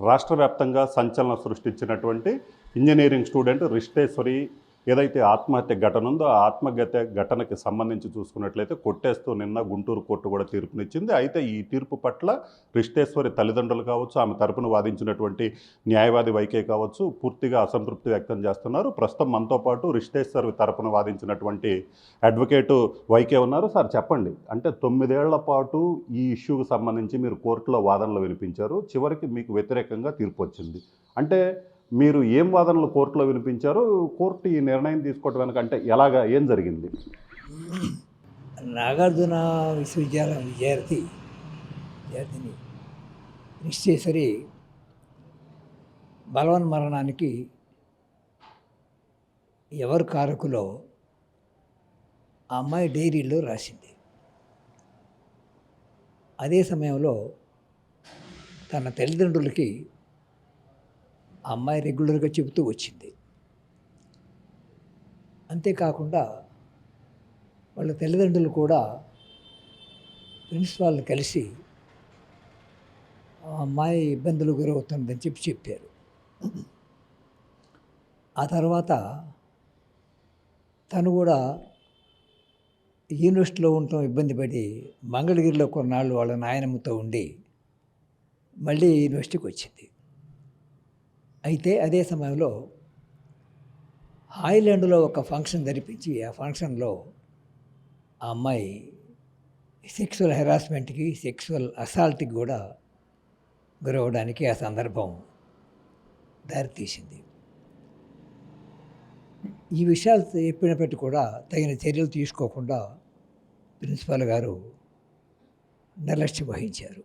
రాష్ట్ర వ్యాప్తంగా సంచలనం సృష్టించినటువంటి ఇంజనీరింగ్ స్టూడెంట్ రిష్టేశ్వరి ఏదైతే ఆత్మహత్య ఘటన ఉందో ఆ ఆత్మహత్య ఘటనకి సంబంధించి చూసుకున్నట్లయితే కొట్టేస్తూ నిన్న గుంటూరు కోర్టు కూడా తీర్పునిచ్చింది. అయితే ఈ తీర్పు పట్ల రిష్టేశ్వరి తల్లిదండ్రులు కావచ్చు, ఆమె తరపున వాదించినటువంటి న్యాయవాది వైకే కావచ్చు పూర్తిగా అసంతృప్తి వ్యక్తం చేస్తున్నారు. ప్రస్తుతం మనతో పాటు రిష్టేశ్వరి తరపున వాదించినటువంటి అడ్వకేటు వైకే ఉన్నారు. సార్ చెప్పండి, అంటే 9 ఏళ్ల పాటు ఈ ఇష్యూకి సంబంధించి మీరు కోర్టులో వాదనలు వినిపించారు, చివరికి మీకు వ్యతిరేకంగా తీర్పు వచ్చింది. అంటే మీరు ఏం వాదనలు కోర్టులో వినిపించారు, కోర్టు ఈ నిర్ణయం తీసుకోవడం వెనక అంటే ఎలాగా ఏం జరిగింది? నాగార్జున విశ్వవిద్యాలయం విద్యార్థిని రిష్టేశ్వరి బలవన్మరణానికి ఎవరు కారకులో ఆ అమ్మాయి డైరీలో రాసింది. అదే సమయంలో తన తల్లిదండ్రులకి ఆ అమ్మాయి రెగ్యులర్గా చెబుతూ వచ్చింది. అంతేకాకుండా వాళ్ళ తల్లిదండ్రులు కూడా ప్రిన్సిపాల్ని కలిసి ఆ అమ్మాయి ఇబ్బందులు గురవుతుందని చెప్పారు. ఆ తర్వాత తను కూడా యూనివర్సిటీలో ఉండటం ఇబ్బంది పడి మంగళగిరిలో కొన్నాళ్ళు వాళ్ళ నాయనమ్మతో ఉండి మళ్ళీ యూనివర్సిటీకి వచ్చింది. అయితే అదే సమయంలో హాయిలాండ్లో ఒక ఫంక్షన్ జరిపించి ఆ ఫంక్షన్లో ఆ అమ్మాయి సెక్సువల్ హెరాస్మెంట్కి, సెక్సువల్ అసాల్ట్కి కూడా గురవడానికి ఆ సందర్భం దారితీసింది. ఈ విషయాలు చెప్పినప్పటికీ కూడా తగిన చర్యలు తీసుకోకుండా ప్రిన్సిపాల్ గారు నిర్లక్ష్యం వహించారు.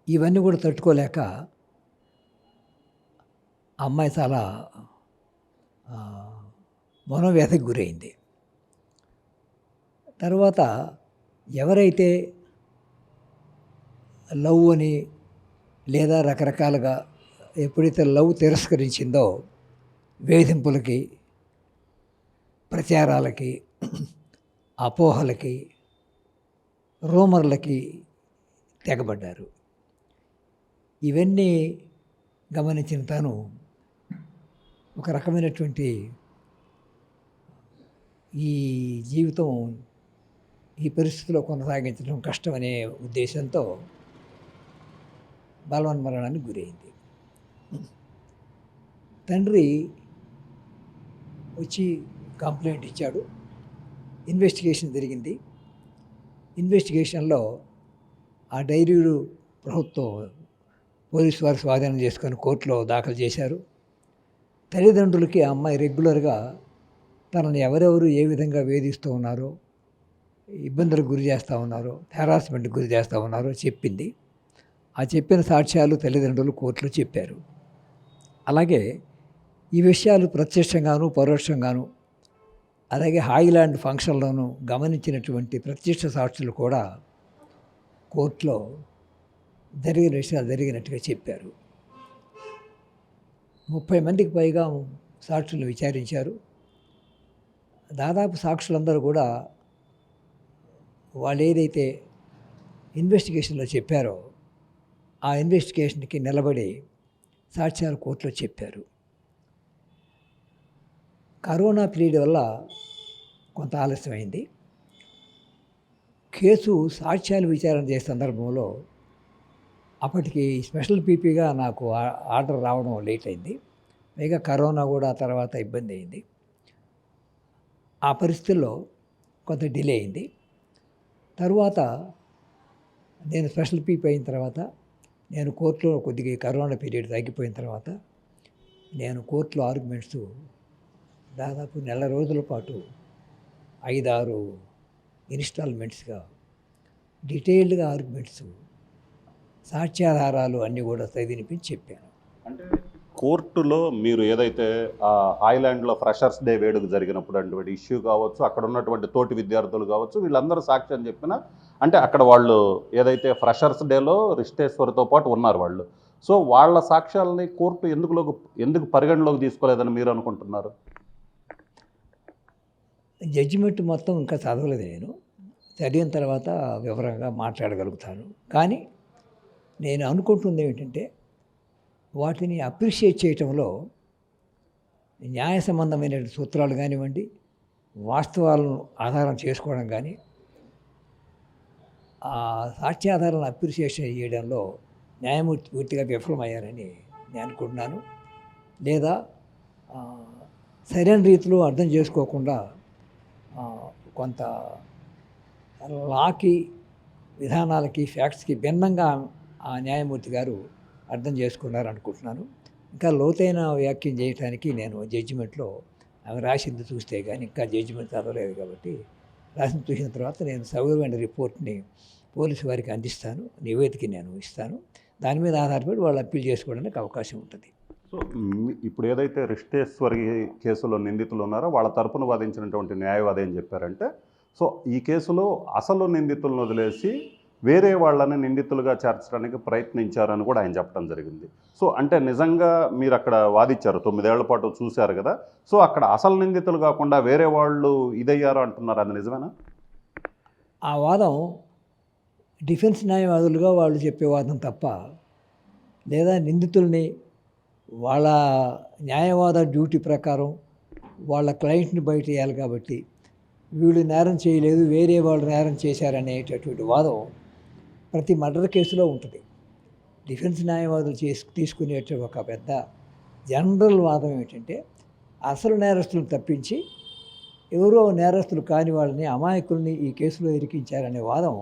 ఇవన్నీ కూడా తట్టుకోలేక ఆ అమ్మాయి చాలా మనోవ్యాధికి గురైంది. తర్వాత ఎవరైతే లవ్ అని లేదా రకరకాలుగా ఎప్పుడైతే లవ్ తిరస్కరించిందో వేధింపులకి, ప్రచారాలకి, అపోహలకి, రూమర్లకి తెగబడ్డారు. ఇవన్నీ గమనించిన తాను ఒక రకమైనటువంటి ఈ జీవితం ఈ పరిస్థితిలో కొనసాగించడం కష్టమనే ఉద్దేశంతో బలవన్మరణానికి గురైంది. తండ్రి వచ్చి కంప్లైంట్ ఇచ్చాడు. ఇన్వెస్టిగేషన్ జరిగింది. ఇన్వెస్టిగేషన్లో ఆ డైరీలు ప్రభుత్వం పోలీసు వారు స్వాధీనం చేసుకొని కోర్టులో దాఖలు చేశారు. తల్లిదండ్రులకి ఆ అమ్మాయి రెగ్యులర్గా తనని ఎవరెవరు ఏ విధంగా వేధిస్తూ ఉన్నారో, ఇబ్బందులకు గురి చేస్తూ ఉన్నారో, హెరాస్మెంట్కి గురి చేస్తూ ఉన్నారో చెప్పింది. ఆ చెప్పిన సాక్ష్యాలు తల్లిదండ్రులు కోర్టులో చెప్పారు. అలాగే ఈ విషయాలు ప్రత్యక్షంగాను పరోక్షంగాను అలాగే హాయిలాండ్ ఫంక్షన్లోనూ గమనించినటువంటి ప్రత్యక్ష సాక్షులు కూడా కోర్టులో జరిగిన విషయాలు జరిగినట్టుగా చెప్పారు. 30 మందికి పైగా సాక్షులను విచారించారు. దాదాపు సాక్షులందరూ కూడా వాళ్ళు ఏదైతే ఇన్వెస్టిగేషన్లో చెప్పారో ఆ ఇన్వెస్టిగేషన్కి నిలబడి సాక్ష్యాలు కోర్టులో చెప్పారు. కరోనా పీరియడ్ వల్ల కొంత ఆలస్యమైంది. కేసు సాక్ష్యాలు విచారణ చేసే సందర్భంలో అప్పటికి స్పెషల్ పీపీగా నాకు ఆర్డర్ రావడం లేట్ అయింది. పైగా కరోనా కూడా తర్వాత ఇబ్బంది అయింది. ఆ పరిస్థితుల్లో కొంత డిలే అయింది. తరువాత నేను స్పెషల్ పీపీ అయిన తర్వాత నేను కోర్టులో కొద్దిగా కరోనా పీరియడ్ తగ్గిపోయిన తర్వాత నేను కోర్టులో ఆర్గ్యుమెంట్స్ దాదాపు నెల రోజుల పాటు 5-6 ఇన్స్టాల్మెంట్స్గా డీటెయిల్డ్గా ఆర్గ్యుమెంట్స్, సాక్ష్యాధారాలు అన్నీ కూడా వినిపించి చెప్పాను. అంటే కోర్టులో మీరు ఏదైతే ఐలాండ్లో ఫ్రెషర్స్ డే వేడుక జరిగినప్పుడు అటువంటి ఇష్యూ కావచ్చు, అక్కడ ఉన్నటువంటి తోటి విద్యార్థులు కావచ్చు, వీళ్ళందరూ సాక్ష్యం చెప్పిన అంటే అక్కడ వాళ్ళు ఏదైతే ఫ్రెషర్స్ డేలో రిష్టేశ్వరితో పాటు ఉన్నారు వాళ్ళు. సో వాళ్ళ సాక్ష్యాలని కోర్టు ఎందుకు పరిగణలోకి తీసుకోలేదని మీరు అనుకుంటున్నారు? జడ్జిమెంట్ మొత్తం ఇంకా చదవలేదు నేను. చదివిన తర్వాత వివరంగా మాట్లాడగలుగుతాను. కానీ నేను అనుకుంటుంది ఏమిటంటే వాటిని అప్రిషియేట్ చేయటంలో న్యాయ సంబంధమైన సూత్రాలు కానివ్వండి, వాస్తవాలను ఆధారం చేసుకోవడం కానీ, ఆ సాక్ష్యాధారాలను అప్రిషియేషన్ చేయడంలో న్యాయమూర్తి పూర్తిగా విఫలమయ్యారని నేను అనుకుంటున్నాను. లేదా ఆ, సరైన రీతిలో అర్థం చేసుకోకుండా ఆ, కొంత లాకి, విధానాలకి, ఫ్యాక్ట్స్కి భిన్నంగా ఆ న్యాయమూర్తి గారు అర్థం చేసుకున్నారు అనుకుంటున్నాను. ఇంకా లోతైన వ్యాఖ్యం చేయడానికి నేను జడ్జిమెంట్లో ఆమె రాసింది చూస్తే కానీ ఇంకా జడ్జిమెంట్ చదవలేదు కాబట్టి రాసింది చూసిన తర్వాత నేను సౌకర్యమైన రిపోర్ట్ని పోలీసు వారికి అందిస్తాను, నివేదిక నేను ఇస్తాను. దాని మీద ఆధారపడి వాళ్ళు అప్పీల్ చేసుకోవడానికి అవకాశం ఉంటుంది. సో ఇప్పుడు ఏదైతే రిష్టేశ్వరి కేసులో నిందితులు ఉన్నారో వాళ్ళ తరపున వాదించినటువంటి న్యాయవాది ఏం చెప్పారంటే, సో ఈ కేసులో అసలు నిందితులను వదిలేసి వేరే వాళ్ళని నిందితులుగా చేర్చడానికి ప్రయత్నించారని కూడా ఆయన చెప్పడం జరిగింది. సో అంటే నిజంగా మీరు అక్కడ వాదించారు, 9 ఏళ్ల పాటు చూశారు కదా, సో అక్కడ అసలు నిందితులు కాకుండా వేరే వాళ్ళు ఇదయ్యారు అంటున్నారు, అది నిజమేనా? ఆ వాదం డిఫెన్స్ న్యాయవాదులుగా వాళ్ళు చెప్పే వాదం తప్ప, లేదా నిందితుల్ని వాళ్ళ న్యాయవాద డ్యూటీ ప్రకారం వాళ్ళ క్లయింట్ని బయట వేయాలి కాబట్టి వీళ్ళు నేరం చేయలేదు, వేరే వాళ్ళు నేరం చేశారనేటటువంటి వాదం ప్రతి మర్డర్ కేసులో ఉంటుంది. డిఫెన్స్ న్యాయవాదులు తీసుకునే ఒక పెద్ద జనరల్ వాదం ఏమిటంటే, అసలు నేరస్తులను తప్పించి ఎవరో నేరస్తులు కాని వాళ్ళని, అమాయకుల్ని ఈ కేసులో ఇరికించారనే వాదం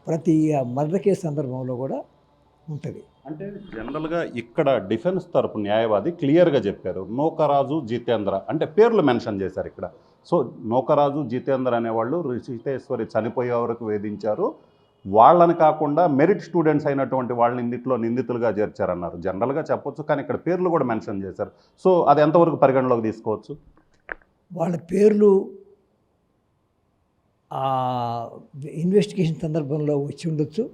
ప్రతి మర్డర్ కేసు సందర్భంలో కూడా ఉంటుంది. అంటే జనరల్గా ఇక్కడ డిఫెన్స్ తరపు న్యాయవాది క్లియర్గా చెప్పారు, నూకరాజు, జితేంద్ర అంటే పేర్లు మెన్షన్ చేశారు ఇక్కడ. సో నూకరాజు, జితేంద్ర అనేవాళ్ళు రిషితేశ్వరి చనిపోయే వరకు వేధించారు, వాళ్ళని కాకుండా మెరిట్ స్టూడెంట్స్ అయినటువంటి వాళ్ళని ఇందులో నిందితులుగా చేర్చారన్నారు. జనరల్గా చెప్పొచ్చు, కానీ ఇక్కడ పేర్లు కూడా మెన్షన్ చేశారు. సో అది ఎంతవరకు పరిగణలోకి తీసుకోవచ్చు? వాళ్ళ పేర్లు ఇన్వెస్టిగేషన్ సందర్భంలో వచ్చి ఉండొచ్చు.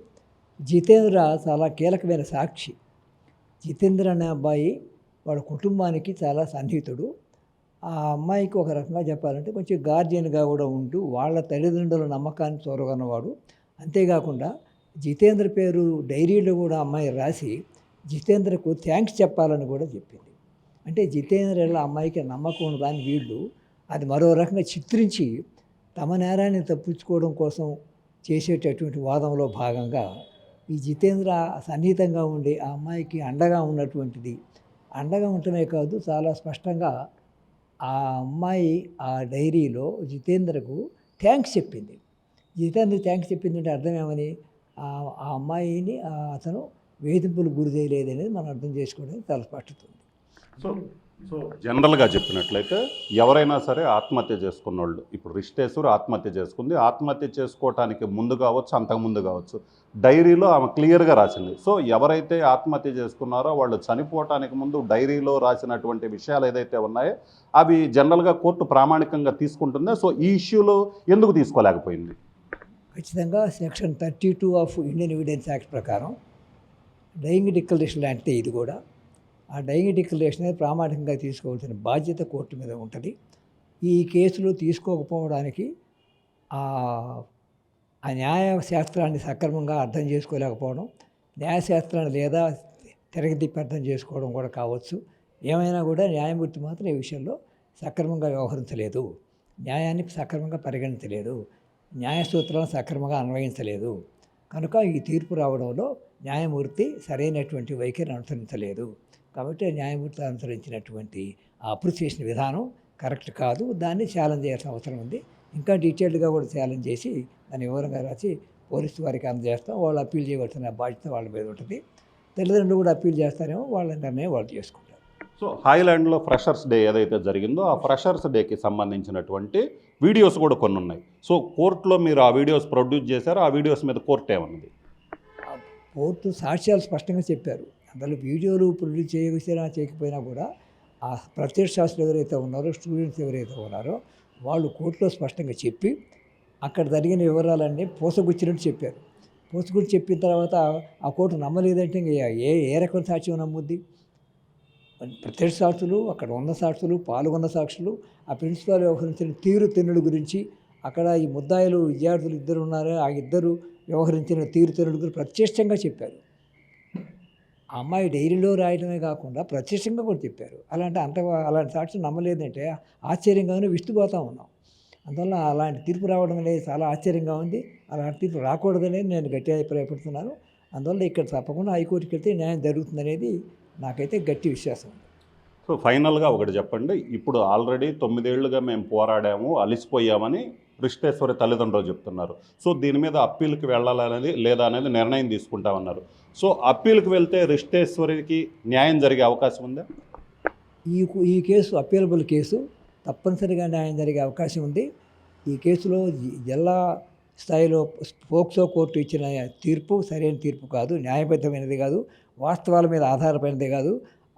జితేంద్ర చాలా కీలకమైన సాక్షి. జితేంద్ర అనే అబ్బాయి వాళ్ళ కుటుంబానికి చాలా సన్నిహితుడు. ఆ అమ్మాయికి ఒక రకంగా చెప్పాలంటే కొంచెం గార్జియన్గా కూడా ఉంటూ వాళ్ళ తల్లిదండ్రుల నమ్మకాన్ని చూరగొన్నవాడు. అంతేకాకుండా జితేంద్ర పేరు డైరీలో కూడా అమ్మాయి రాసి జితేంద్రకు థ్యాంక్స్ చెప్పాలని కూడా చెప్పింది. అంటే జితేంద్ర అమ్మాయికి నమ్మకం ఉన్నదాన్ని వీళ్ళు అది మరో రకంగా చిత్రించి తమ నేరాన్ని తప్పించుకోవడం కోసం చేసేటటువంటి వాదంలో భాగంగా ఈ జితేంద్ర సన్నిహితంగా ఉండి ఆ అమ్మాయికి అండగా ఉన్నటువంటిది, అండగా ఉండటమే కాదు చాలా స్పష్టంగా ఆ అమ్మాయి ఆ డైరీలో జితేంద్రకు థ్యాంక్స్ చెప్పింది. జితేంద్ర థ్యాంక్స్ చెప్పిందంటే అర్థం ఏమని, ఆ అమ్మాయిని అతను వేధింపులు గురి చేయలేదనేది మనం అర్థం చేసుకోవడానికి చాలా స్పష్టత ఉంది. సో జనరల్గా చెప్పినట్లయితే ఎవరైనా సరే ఆత్మహత్య చేసుకున్న వాళ్ళు, ఇప్పుడు రిషితేశ్వరి ఆత్మహత్య చేసుకుంది, ఆత్మహత్య చేసుకోవటానికి ముందు కావచ్చు, అంతకుముందు కావచ్చు, డైరీలో ఆమె క్లియర్గా రాసింది. సో ఎవరైతే ఆత్మహత్య చేసుకున్నారో వాళ్ళు చనిపోవటానికి ముందు డైరీలో రాసినటువంటి విషయాలు ఏదైతే ఉన్నాయో అవి జనరల్గా కోర్టు ప్రామాణికంగా తీసుకుంటుందో, సో ఈ ఇష్యూలో ఎందుకు తీసుకోలేకపోయింది? ఖచ్చితంగా section 32 of Indian evidence act ప్రకారం డైయింగ్ డిక్లరేషన్ లాంటిదే ఇది కూడా. ఆ డైయింగ్ డిక్లరేషన్ అనేది ప్రామాణికంగా తీసుకోవాల్సిన బాధ్యత కోర్టు మీద ఉంటుంది. ఈ కేసులో తీసుకోకపోవడానికి ఆ న్యాయశాస్త్రాన్ని సక్రమంగా అర్థం చేసుకోలేకపోవడం, న్యాయశాస్త్రాన్ని లేదా తిరగదిప్పి అర్థం చేసుకోవడం కూడా కావచ్చు. ఏమైనా కూడా న్యాయమూర్తి మాత్రం ఈ విషయంలో సక్రమంగా వ్యవహరించలేదు, న్యాయాన్ని సక్రమంగా పరిగణించలేదు, న్యాయ సూత్రాలను సక్రమంగా అన్వయించలేదు. కనుక ఈ తీర్పు రావడంలో న్యాయమూర్తి సరైనటువంటి వైఖరిని అనుసరించలేదు. కాబట్టి న్యాయమూర్తి అనుసరించినటువంటి ఆ అప్రిసియేషన్ విధానం కరెక్ట్ కాదు, దాన్ని ఛాలెంజ్ చేయాల్సిన అవసరం ఉంది. ఇంకా డీటెయిల్డ్గా కూడా ఛాలెంజ్ చేసి దాన్ని వివరంగా రాసి పోలీసు వారికి అందజేస్తాం. వాళ్ళు అప్పీల్ చేయవలసిన బాధ్యత వాళ్ళ మీద ఉంటుంది. తల్లిదండ్రులు కూడా అప్పీల్ చేస్తారేమో, వాళ్ళ నిర్ణయం వాళ్ళు చేసుకుంటారు. సో హాయ్లాండ్లో ఫ్రెషర్స్ డే ఏదైతే జరిగిందో ఆ ఫ్రెషర్స్ డేకి సంబంధించినటువంటి వీడియోస్ కూడా కొన్ని ఉన్నాయి. సో కోర్టులో మీరు ఆ వీడియోస్ ప్రొడ్యూస్ చేశారు, ఆ వీడియోస్ మీద కోర్టు ఏమన్నది? కోర్టు సాక్ష్యాలు స్పష్టంగా చెప్పారు. అందులో వీడియోలు ప్రొడ్యూస్ చేయకపోయినా కూడా ఆ ప్రత్యక్ష సాక్షులు ఎవరైతే ఉన్నారో, స్టూడెంట్స్ ఎవరైతే ఉన్నారో వాళ్ళు కోర్టులో స్పష్టంగా చెప్పి అక్కడ జరిగిన వివరాలన్నీ పూసగుచ్చినట్టు చెప్పారు. పూసగుచ్చి చెప్పిన తర్వాత ఆ కోర్టు నమ్మలేదంటే ఇంకా ఏ రకమైన సాక్ష్యం నమ్ముద్ది? ప్రత్యక్ష సాక్షులు, అక్కడ ఉన్న సాక్షులు, పాల్గొన్న సాక్షులు, ఆ ప్రిన్సిపాల్ వ్యవహరించిన తీరుతెన్నుల గురించి, అక్కడ ఈ ముద్దాయిలు విద్యార్థులు ఇద్దరు ఉన్నారో ఆ ఇద్దరు వ్యవహరించిన తీరుతెన్నుల గురించి ప్రత్యక్షంగా చెప్పారు. ఆ అమ్మాయి డైరీలో రాయడమే కాకుండా ప్రత్యక్షంగా కూడా చెప్పారు. అలాంటి సాక్ష్యం నమ్మలేదంటే ఆశ్చర్యంగానే విస్తుపోతూ ఉన్నాం. అందువల్ల అలాంటి తీర్పు రావడం అనేది చాలా ఆశ్చర్యంగా ఉంది. అలాంటి తీర్పు రాకూడదనేది నేను గట్టిగా అభిప్రాయపడుతున్నాను. అందువల్ల ఇక్కడ తప్పకుండా హైకోర్టుకి వెళ్తే న్యాయం జరుగుతుందనేది నాకైతే గట్టి విశ్వాసం ఉంది. సో ఫైనల్గా ఒకటి చెప్పండి, ఇప్పుడు ఆల్రెడీ 9 ఏళ్లుగా మేము పోరాడాము, అలిసిపోయామని రిష్టేశ్వరి తల్లిదండ్రులు చెప్తున్నారు. సో దీని మీద అప్పీల్కి వెళ్ళాలనేది లేదా అనేది నిర్ణయం తీసుకుంటామన్నారు. సో అప్పీల్కి వెళ్తే రిష్టేశ్వరికి న్యాయం జరిగే అవకాశం ఉందా? ఈ కేసు అప్పీలబుల్ కేసు, తప్పనిసరిగా న్యాయం జరిగే అవకాశం ఉంది. ఈ కేసులో జిల్లా స్థాయిలో పోక్సో కోర్టు ఇచ్చిన తీర్పు సరైన తీర్పు కాదు, న్యాయబద్ధమైనది కాదు, వాస్తవాల మీద ఆధారపడినది కాదు.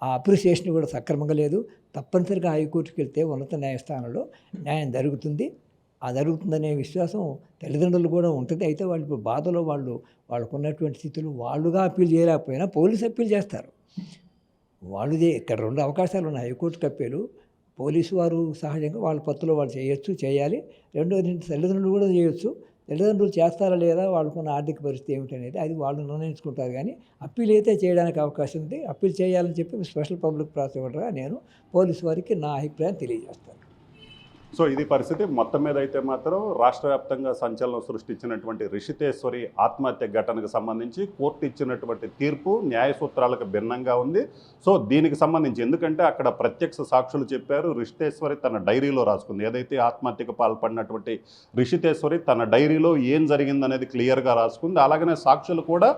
ఆ అప్రిసియేషన్ కూడా సక్రమంగా లేదు. తప్పనిసరిగా హైకోర్టుకి వెళ్తే ఉన్నత న్యాయస్థానంలో న్యాయం జరుగుతుంది. ఆ జరుగుతుందనే విశ్వాసం తల్లిదండ్రులు కూడా ఉంటుంది. అయితే వాళ్ళు ఇప్పుడు బాధలో వాళ్ళకున్నటువంటి స్థితులు వాళ్ళుగా అప్పీల్ చేయలేకపోయినా పోలీసు అప్పీల్ చేస్తారు. ఇక్కడ 2 అవకాశాలు ఉన్నాయి. హైకోర్టుకి అప్పీలు, పోలీసు వారు సహజంగా వాళ్ళ పత్తులో వాళ్ళు చేయాలి. రెండోది తల్లిదండ్రులు కూడా చేయొచ్చు. తల్లిదండ్రులు చేస్తారా లేదా, వాళ్ళకున్న ఆర్థిక పరిస్థితి ఏమిటనేది అది వాళ్ళు నిర్ణయించుకుంటారు. కానీ అప్పీల్ అయితే చేయడానికి అవకాశం ఉంది. అప్పీల్ చేయాలని చెప్పి స్పెషల్ పబ్లిక్ ప్రాసిక్యూటర్గా నేను పోలీసు వారికి నా అభిప్రాయం తెలియజేస్తాను. సో ఇది పరిస్థితి. మొత్తం మీద అయితే మాత్రం రాష్ట్ర వ్యాప్తంగా సంచలనం సృష్టించినటువంటి రిషితేశ్వరి ఆత్మహత్య ఘటనకు సంబంధించి కోర్టు ఇచ్చినటువంటి తీర్పు న్యాయ సూత్రాలకు భిన్నంగా ఉంది. సో దీనికి సంబంధించి ఎందుకంటే అక్కడ ప్రత్యక్ష సాక్షులు చెప్పారు, రిషితేశ్వరి తన డైరీలో రాసుకుంది. ఏదైతే ఆత్మహత్యకు పాల్పడినటువంటి రిషితేశ్వరి తన డైరీలో ఏం జరిగిందనేది క్లియర్గా రాసుకుంది. అలాగనే సాక్షులు కూడా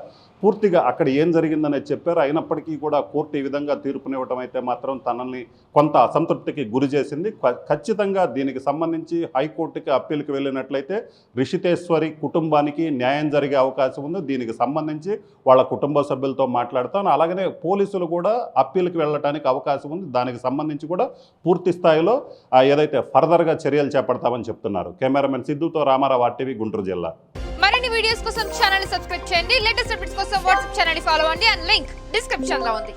పూర్తిగా అక్కడ ఏం జరిగిందనేది చెప్పారు. అయినప్పటికీ కూడా కోర్టు ఈ విధంగా తీర్పునివ్వటం అయితే మాత్రం తనని కొంత అసంతృప్తికి గురి చేసింది. ఖచ్చితంగా దీనికి సంబంధించి హైకోర్టుకి అప్పీల్కి వెళ్ళినట్లయితే రిషితేశ్వరి కుటుంబానికి న్యాయం జరిగే అవకాశం ఉంది. దీనికి సంబంధించి వాళ్ళ కుటుంబ సభ్యులతో మాట్లాడతాను. అలాగనే పోలీసులు కూడా అప్పీల్కి వెళ్ళడానికి అవకాశం ఉంది. దానికి సంబంధించి కూడా పూర్తి స్థాయిలో ఏదైతే ఫర్దర్గా చర్యలు చేపడతామని చెప్తున్నారు. కెమెరామెన్ సిద్ధుతో రామారావు, RTV, గుంటూరు జిల్లా. మరిన్ని వీడియోస్ కోసం ఛానల్ ని సబ్స్క్రైబ్ చేయండి. లేటెస్ట్ అప్డేట్స్ కోసం వాట్సాప్ ఛానల్ ని ఫాలో అవ్వండి. అండ్ లింక్ డిస్క్రిప్షన్ లో ఉంది.